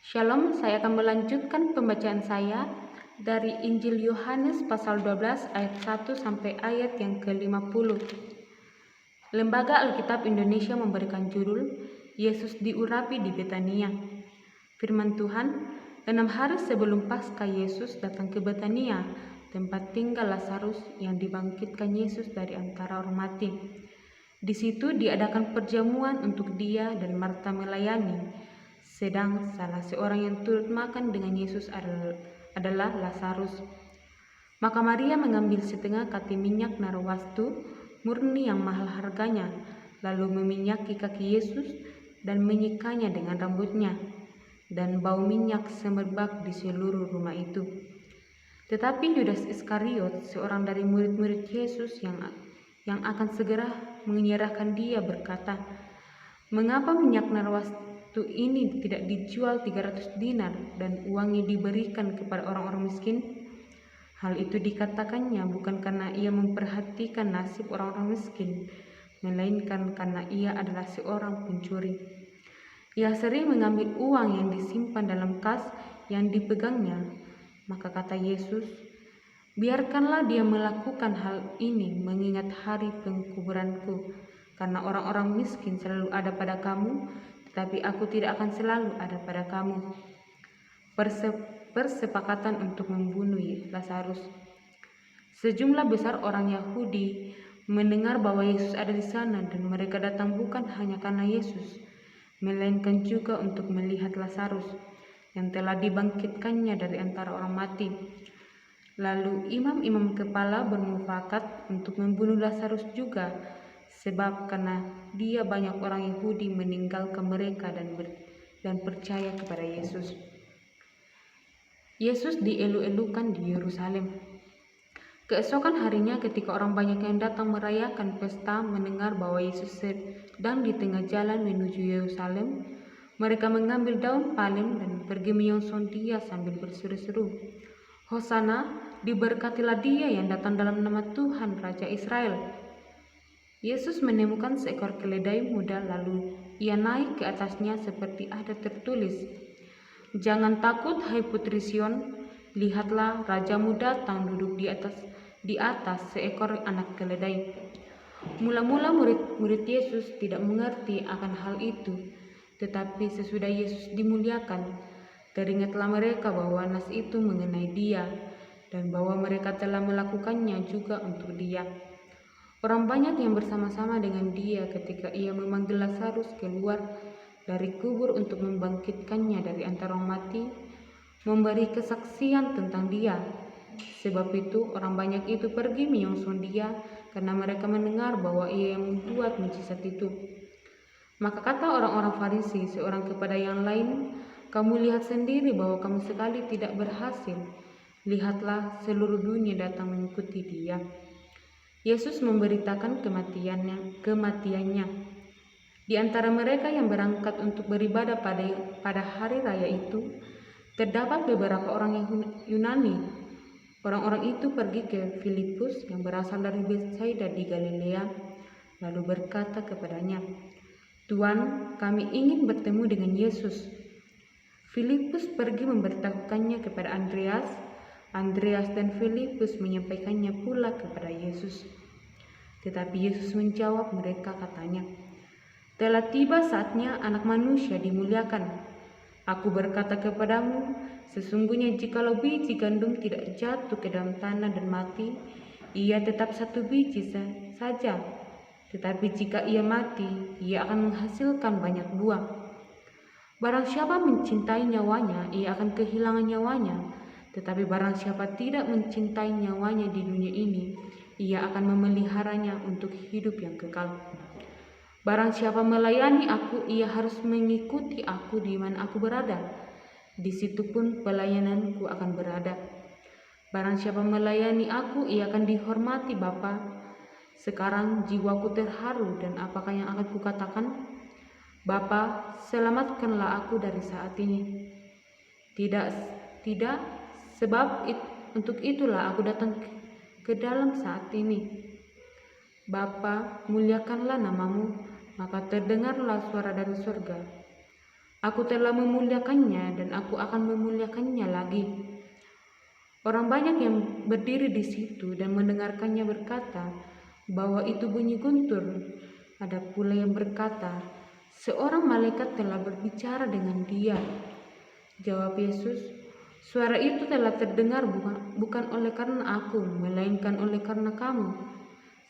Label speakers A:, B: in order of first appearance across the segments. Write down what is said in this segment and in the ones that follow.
A: Shalom, saya akan melanjutkan pembacaan saya dari Injil Yohanes pasal 12 ayat 1 sampai ayat yang ke-50. Lembaga Alkitab Indonesia memberikan judul Yesus diurapi di Betania. Firman Tuhan, 6 hari sebelum Paskah Yesus datang ke Betania, tempat tinggal Lazarus yang dibangkitkan Yesus dari antara orang mati. Di situ diadakan perjamuan untuk dia dan Marta melayani. Sedang salah seorang yang turut makan dengan Yesus adalah Lazarus. Maka Maria mengambil setengah kati minyak narwastu murni yang mahal harganya, lalu meminyaki kaki Yesus dan menyikanya dengan rambutnya, dan bau minyak semerbak di seluruh rumah itu. Tetapi Yudas Iskariot, seorang dari murid-murid Yesus yang akan segera menyerahkan dia, berkata, "Mengapa minyak narwastu ini tidak dijual 300 dinar dan uangnya diberikan kepada orang-orang miskin?" Hal itu dikatakannya bukan karena ia memperhatikan nasib orang-orang miskin, melainkan karena ia adalah seorang pencuri. Ia sering mengambil uang yang disimpan dalam kas yang dipegangnya. Maka kata Yesus, "Biarkanlah dia melakukan hal ini mengingat hari pengkuburanku, karena orang-orang miskin selalu ada pada kamu, tetapi aku tidak akan selalu ada pada kamu." Persepakatan untuk membunuh Lazarus. Sejumlah besar orang Yahudi mendengar bahwa Yesus ada di sana, dan mereka datang bukan hanya karena Yesus, melainkan juga untuk melihat Lazarus yang telah dibangkitkannya dari antara orang mati. Lalu imam-imam kepala bermufakat untuk membunuh Lazarus juga, sebab karena dia banyak orang Yahudi meninggalkan mereka dan percaya kepada Yesus. Yesus dielu-elukan di Yerusalem. Keesokan harinya, ketika orang banyak yang datang merayakan pesta mendengar bahwa Yesus sedang di tengah jalan menuju Yerusalem, mereka mengambil daun palem dan pergi menyongsong dia sambil berseru-seru, "Hosana, diberkatilah dia yang datang dalam nama Tuhan, Raja Israel." Yesus menemukan seekor keledai muda, lalu ia naik ke atasnya seperti ada tertulis, "Jangan takut, hai putri Sion, lihatlah rajamu datang duduk di atas seekor anak keledai." Mula-mula murid-murid Yesus tidak mengerti akan hal itu, tetapi sesudah Yesus dimuliakan, teringatlah mereka bahwa nas itu mengenai dia, dan bahwa mereka telah melakukannya juga untuk dia. Orang banyak yang bersama-sama dengan dia ketika ia memanggil Lazarus keluar dari kubur untuk membangkitkannya dari antara orang mati, memberi kesaksian tentang dia. Sebab itu orang banyak itu pergi menyongsong dia, karena mereka mendengar bahwa ia yang membuat mujizat itu. Maka kata orang-orang Farisi seorang kepada yang lain, "Kamu lihat sendiri bahwa kamu sekali tidak berhasil. Lihatlah, seluruh dunia datang mengikuti dia." Yesus memberitakan kematiannya. Di antara mereka yang berangkat untuk beribadah pada hari raya itu, terdapat beberapa orang Yunani. Orang-orang itu pergi ke Filipus yang berasal dari Betsaida di Galilea, lalu berkata kepadanya, "Tuan, kami ingin bertemu dengan Yesus." Filipus pergi memberitahukannya kepada Andreas. Andreas dan Filipus menyampaikannya pula kepada Yesus. Tetapi Yesus menjawab mereka, katanya, "Telah tiba saatnya Anak Manusia dimuliakan. Aku berkata kepadamu, sesungguhnya jikalau biji gandum tidak jatuh ke dalam tanah dan mati, ia tetap satu biji saja. Tetapi jika ia mati, ia akan menghasilkan banyak buah. Barang siapa mencintai nyawanya, ia akan kehilangan nyawanya. Tetapi barang siapa tidak mencintai nyawanya di dunia ini, ia akan memeliharanya untuk hidup yang kekal. Barang siapa melayani aku, ia harus mengikuti aku di mana aku berada. Di situ pun pelayananku akan berada. Barang siapa melayani aku, ia akan dihormati Bapa. Sekarang jiwaku terharu, dan apakah yang akan kukatakan? Bapa, selamatkanlah aku dari saat ini." Tidak, sebab untuk itulah aku datang ke dalam saat ini. "Bapa, muliakanlah namamu." Maka terdengarlah suara dari surga, Aku telah memuliakannya dan aku akan memuliakannya lagi. Orang banyak yang berdiri di situ dan mendengarkannya berkata bahwa itu bunyi guntur. Ada pula yang berkata, seorang malaikat telah berbicara dengan dia. Jawab Yesus, suara itu telah terdengar bukan oleh karena aku, melainkan oleh karena kamu.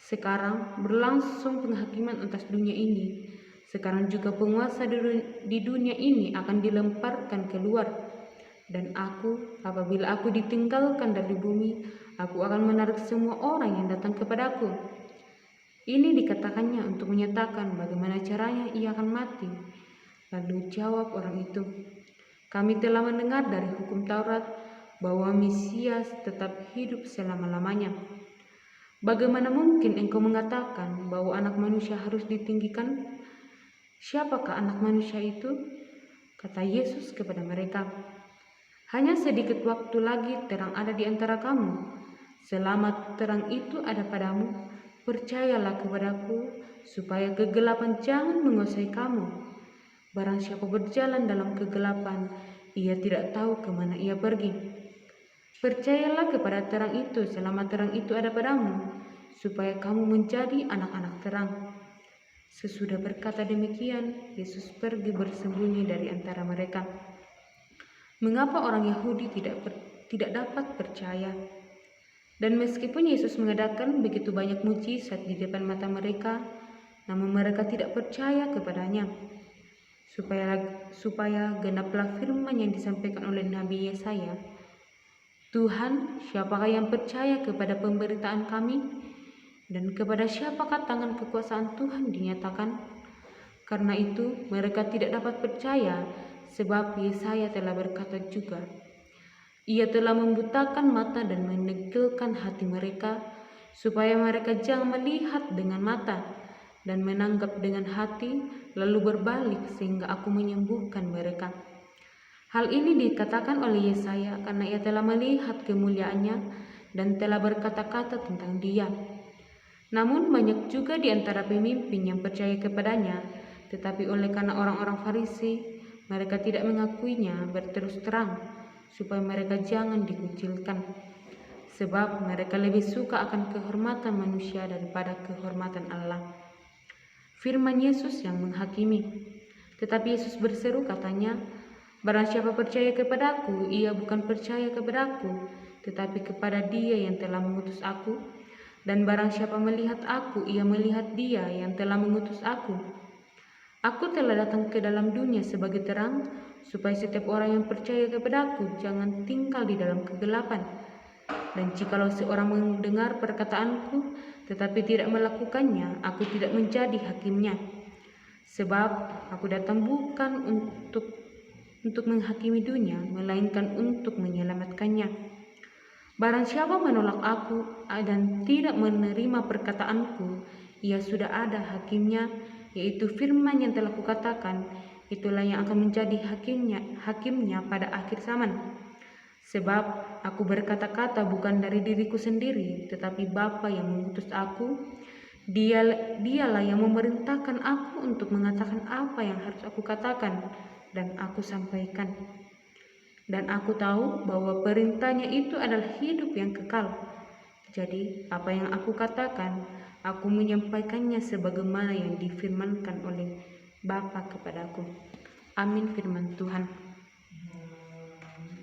A: Sekarang berlangsung penghakiman atas dunia ini. Sekarang juga penguasa di dunia ini akan dilemparkan keluar. Dan aku, apabila aku ditinggalkan dari bumi, aku akan menarik semua orang yang datang kepadaku. Ini dikatakannya untuk menyatakan bagaimana caranya ia akan mati. Lalu jawab orang itu, kami telah mendengar dari hukum Taurat bahwa Mesias tetap hidup selama-lamanya. Bagaimana mungkin engkau mengatakan bahwa anak manusia harus ditinggikan? Siapakah anak manusia itu? Kata Yesus kepada mereka, hanya sedikit waktu lagi terang ada di antara kamu. Selama terang itu ada padamu, percayalah kepadaku, supaya kegelapan jangan menguasai kamu. Barang siapa berjalan dalam kegelapan, ia tidak tahu kemana ia pergi. Percayalah kepada terang itu selama terang itu ada padamu, supaya kamu menjadi anak-anak terang. Sesudah berkata demikian, Yesus pergi bersembunyi dari antara mereka. Mengapa orang Yahudi tidak dapat percaya? Dan meskipun Yesus mengadakan begitu banyak mujizat di depan mata mereka, namun mereka tidak percaya kepadanya. Supaya genaplah firman yang disampaikan oleh Nabi Yesaya. Tuhan, siapakah yang percaya kepada pemberitaan kami? Dan kepada siapakah tangan kekuasaan Tuhan dinyatakan? Karena itu mereka tidak dapat percaya, sebab Yesaya telah berkata juga, ia telah membutakan mata dan menegelkan hati mereka, supaya mereka jangan melihat dengan mata dan menanggap dengan hati, lalu berbalik sehingga aku menyembuhkan mereka. Hal ini dikatakan oleh Yesaya karena ia telah melihat kemuliaannya dan telah berkata-kata tentang dia. Namun banyak juga di antara pemimpin yang percaya kepadanya, tetapi oleh karena orang-orang Farisi, mereka tidak mengakuinya berterus terang, supaya mereka jangan dikucilkan. Sebab mereka lebih suka akan kehormatan manusia daripada kehormatan Allah. Firman Yesus yang menghakimi. Tetapi Yesus berseru katanya, barang siapa percaya kepadaku, ia bukan percaya kepadaku, tetapi kepada Dia yang telah mengutus aku. Dan barang siapa melihat aku, ia melihat Dia yang telah mengutus aku. Aku telah datang ke dalam dunia sebagai terang, supaya setiap orang yang percaya kepadaku jangan tinggal di dalam kegelapan. Dan jikalau seorang mendengar perkataanku, tetapi tidak melakukannya, aku tidak menjadi hakimnya. Sebab aku datang bukan untuk menghakimi dunia, melainkan untuk menyelamatkannya. Barang siapa menolak aku dan tidak menerima perkataanku, ia sudah ada hakimnya, yaitu firman yang telah kukatakan, itulah yang akan menjadi hakimnya pada akhir zaman. Sebab aku berkata-kata bukan dari diriku sendiri, tetapi Bapa yang mengutus aku, dialah yang memerintahkan aku untuk mengatakan apa yang harus aku katakan dan aku sampaikan. Dan aku tahu bahwa perintahnya itu adalah hidup yang kekal. Jadi apa yang aku katakan, aku menyampaikannya sebagaimana yang difirmankan oleh Bapa kepadaku. Amin firman Tuhan.